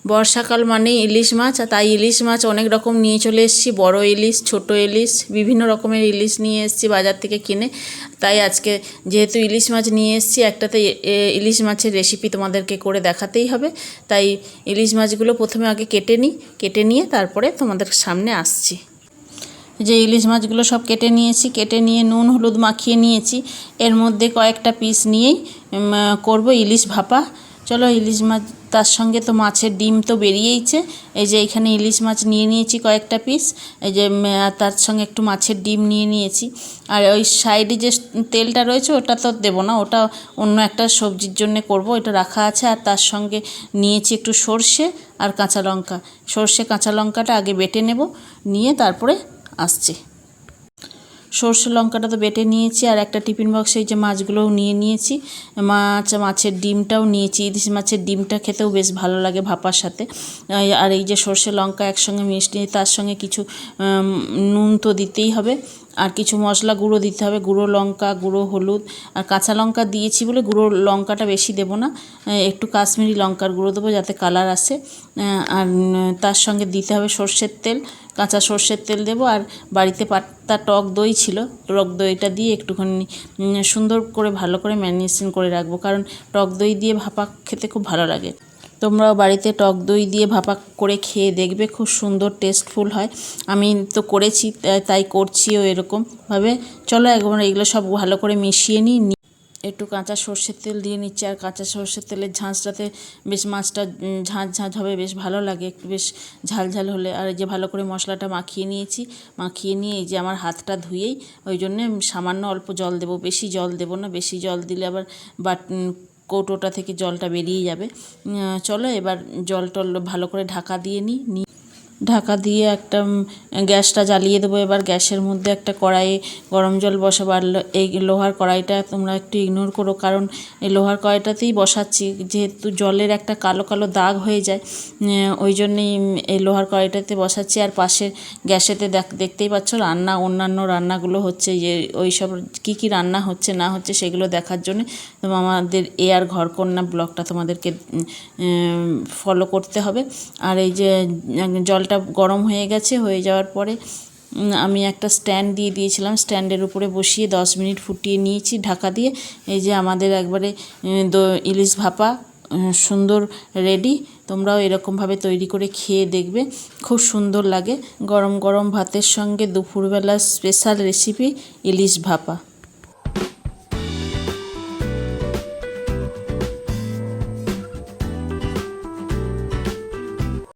বর্ষাকাল মানেই ইলিশ মাছ, আর তাই ইলিশ মাছ অনেক রকম নিয়ে চলে এসেছি। বড় ইলিশ, ছোট ইলিশ, বিভিন্ন রকমের ইলিশ নিয়ে এসেছি বাজার থেকে কিনে। তাই আজকে যেহেতু ইলিশ মাছ নিয়ে এসেছি, একটাতে ইলিশ মাছের রেসিপি তোমাদেরকে করে দেখাতেই হবে। তাই ইলিশ মাছগুলো প্রথমে আগে কেটে নিয়ে তারপরে তোমাদের সামনে আসছি। যে ইলিশ মাছগুলো সব কেটে নিয়েছি, কেটে নিয়ে নুন হলুদ মাখিয়ে নিয়েছি। এর মধ্যে কয়েকটা পিস নিয়েই করব ইলিশ ভাপা। চলো ইলিশ মাছ, তার সঙ্গে তো মাছের ডিম তো বেরিয়েইছে। এই যে এখানে ইলিশ মাছ নিয়ে নিয়েছি কয়েকটা পিস, এই যে তার সঙ্গে একটু মাছের ডিম নিয়ে নিয়েছি। আর ওই সাইডে যে তেলটা রয়েছে ওটা তো দেবো না, ওটা অন্য একটা সবজির জন্য করব, এটা রাখা আছে। আর তার সঙ্গে নিয়েছি একটু সর্ষে আর কাঁচা লঙ্কা। সর্ষে কাঁচা লঙ্কাটা আগে বেটে নেব, নিয়ে তারপরে আসছি। সর্ষে লঙ্কাটা তো বেটে নিয়েছি, আর একটা টিফিন বক্সে এই যে মাছগুলোও নিয়ে নিয়েছি। মাছের ডিমটাও নিয়েছি। ইলিশ মাছের ডিমটা খেতেও বেশ ভালো লাগে ভাপার সাথে। আর এই যে সর্ষে লঙ্কা একসঙ্গে মিষ্টি, তার সঙ্গে কিছু নুন তো দিতেই হবে, আর কিছু মশলা গুঁড়ো দিতে হবে, গুঁড়ো লঙ্কা, গুঁড়ো হলুদ। আর কাঁচা লঙ্কা দিয়েছি বলে গুঁড়ো লঙ্কাটা বেশি দেবো না, একটু কাশ্মীরি লঙ্কার গুঁড়ো দেবো যাতে কালার আসে। আর তার সঙ্গে দিতে হবে সর্ষের তেল, কাঁচা সর্ষের তেল দেবো। আর বাড়িতে পাতা টক দই ছিল, টক দইটা দিয়ে একটুখানি সুন্দর করে ভালো করে ম্যারিনেশন করে রাখবো, কারণ টক দই দিয়ে ভাপা খেতে খুব ভালো লাগে। তোমরাও বাড়িতে টক দই দিয়ে ভাপা করে খেয়ে দেখবে, খুব সুন্দর টেস্টফুল হয়। আমি তো করেছি, তাই করছিও এরকমভাবে। চলো একবার এগুলো সব ভালো করে মিশিয়ে নিই। একটু কাঁচা সর্ষের তেল দিয়ে নিচ্ছি, আর কাঁচা সর্ষের তেলের ঝাঁঝটাতে বেশ মাছটা ঝাঁঝ হবে, বেশ ভালো লাগে একটু বেশ ঝাল হলে। আর এই যে ভালো করে মশলাটা মাখিয়ে নিয়েছি, মাখিয়ে নিয়ে এই যে আমার হাতটা ধুয়েই, ওই জন্যে সামান্য অল্প জল দেবো, বেশি জল দেবো না। বেশি জল দিলে আবার কৌটোটা থেকে জলটা বেরিয়ে যাবে। চলো এবার জল টল ভালো করে ঢাকা দিয়ে নিই। ঢাকা দিয়ে একটা গ্যাসটা জ্বালিয়ে দেবো। এবার গ্যাসের মধ্যে একটা কড়াইয়ে গরম জল বসাবো। আর এই লোহার কড়াইটা তোমরা একটু ইগনোর করো, কারণ এই লোহার কড়াইটাতেই বসাচ্ছি, যেহেতু জলের একটা কালো কালো দাগ হয়ে যায়, ওই জন্যেই এই লোহার কড়াইটাতে বসাচ্ছি। আর পাশের গ্যাসেতে দেখতেই পাচ্ছ অন্যান্য রান্নাগুলো হচ্ছে, যে ওই সব কী রান্না হচ্ছে না হচ্ছে সেগুলো দেখার জন্য আমাদের আর ঘরকন্যা ব্লগটা তোমাদেরকে ফলো করতে হবে। আর এই যে জলটা গরম হয়ে গেছে, হয়ে যাওয়ার পরে আমি একটা স্ট্যান্ড দিয়ে দিয়েছিলাম, স্ট্যান্ডের উপরে বসিয়ে 10 মিনিট ফুটিয়ে নিয়েছি ঢাকা দিয়ে। এই যে আমাদের একবারে ইলিশ ভাপা সুন্দর রেডি। তোমরাও এরকমভাবে তৈরি করে খেয়ে দেখবে, খুব সুন্দর লাগে। গরম গরম ভাতের সঙ্গে দুপুরবেলা স্পেশাল রেসিপি ইলিশ ভাপা।